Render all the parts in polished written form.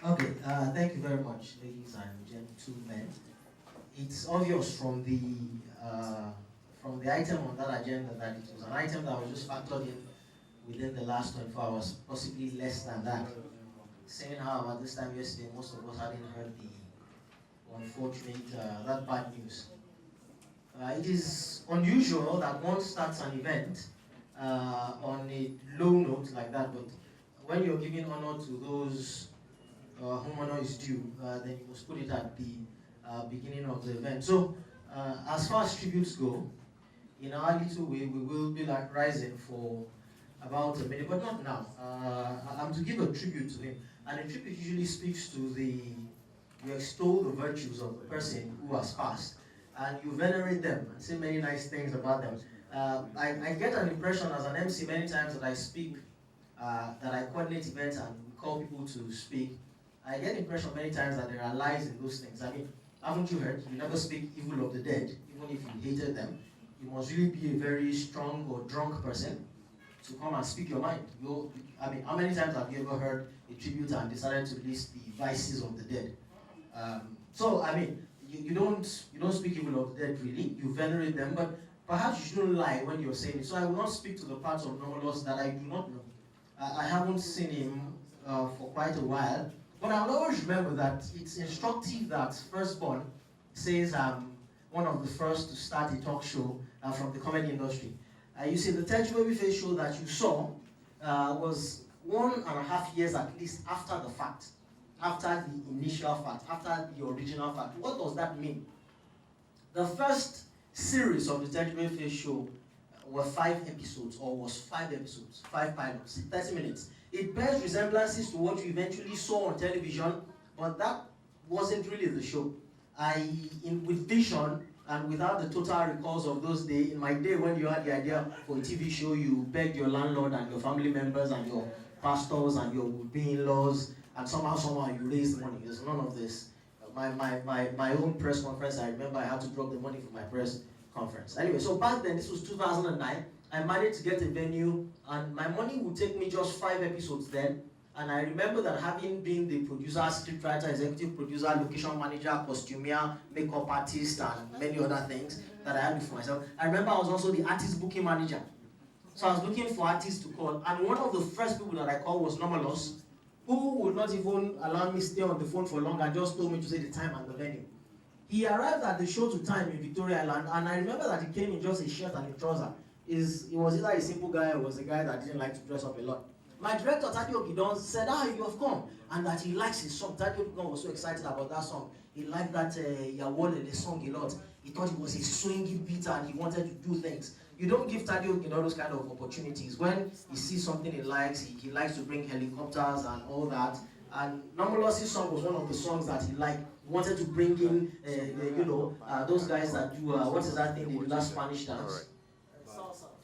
Okay, thank you very much, ladies and gentlemen. It's obvious from the item on that agenda that it was an item that was just factored in within the last 24 hours, possibly less than that. Saying how at this time yesterday, most of us hadn't heard the unfortunate, that bad news. It is unusual that one starts an event on a low note like that, but when you're giving honor to those whom honor is due, then you must put it at the beginning of the event. So, as far as tributes go, in our little way, we will be like rising for about a minute, but not now. I'm to give a tribute to him, and a tribute usually speaks to you extol the virtues of the person who has passed, and you venerate them and say many nice things about them. I get an impression as an MC many times that I speak, that I coordinate events and we call people to speak. I get the impression many times that there are lies in those things. I mean, haven't you heard? You never speak evil of the dead, even if you hated them. You must really be a very strong or drunk person to come and speak your mind. I mean, how many times have you ever heard a tribute and decided to list the vices of the dead? So, I mean, you don't speak evil of the dead really. You venerate them, but perhaps you shouldn't lie when you're saying it. So I will not speak to the parts of Nomoreloss that I do not know. I haven't seen him for quite a while, but I will always remember that it's instructive that Firstborn says one of the first to start a talk show from the comedy industry. You see, the Teju Babyface show that you saw was 1.5 years at least after the fact, after the initial fact, after the original fact. What does that mean? The first series of the Teju Babyface show were 5 episodes, or was 5 episodes, 5 pilots, 30 minutes. It bears resemblances to what you eventually saw on television, but that wasn't really the show. With vision and without the total recalls of those days, in my day when you had the idea for a TV show, you begged your landlord and your family members and your pastors and your would-be in-laws, and somehow you raised money. There's none of this. My own press conference, I remember I had to drop the money for my press conference. Anyway, so back then, this was 2009, I managed to get a venue, and my money would take me just 5 episodes then. And I remember that having been the producer, scriptwriter, executive producer, location manager, costumier, makeup artist, and many other things that I had for myself, I remember I was also the artist booking manager. So I was looking for artists to call, and one of the first people that I called was Nomoreloss, who would not even allow me to stay on the phone for long and just told me to say the time and the venue. He arrived at the show to time in Victoria Island, and I remember that he came in just a shirt and a trouser. He was either a simple guy or was a guy that didn't like to dress up a lot. My director, Tati Okidon, said, you have come, and that he likes his song. Tati Okidon was so excited about that song. He liked that Yawole, the song a lot. He thought it was a swingy beat and he wanted to do things. You don't give Tati Okidon those kind of opportunities. When he sees something he likes, he likes to bring helicopters and all that. And Nomoreloss' song was one of the songs that he liked. He wanted to bring in, those guys that do, what is that thing they do, that Spanish dance?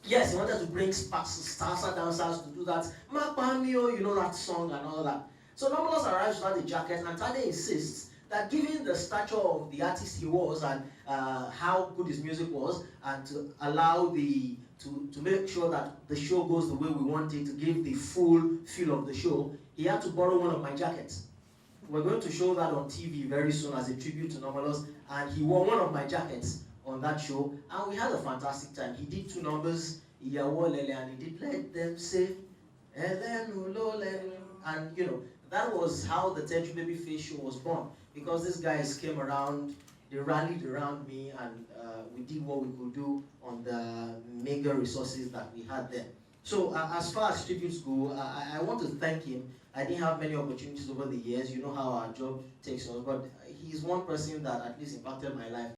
Yes, he wanted to bring salsa dancers to do that. You know that song and all that. So Nomoreloss arrives without a jacket, and Tade insists that given the stature of the artist he was and how good his music was, and to allow to make sure that the show goes the way we want it, to give the full feel of the show, he had to borrow one of my jackets. We're going to show that on TV very soon as a tribute to Nomoreloss, and he wore one of my jackets on that show, and we had a fantastic time. He did 2 numbers, and he did Let Them Say, and that was how the Teju Babyface show was born, because these guys came around, they rallied around me, and we did what we could do on the meager resources that we had then. So as far as tributes go, I want to thank him. I didn't have many opportunities over the years. You know how our job takes us, but he's one person that at least impacted my life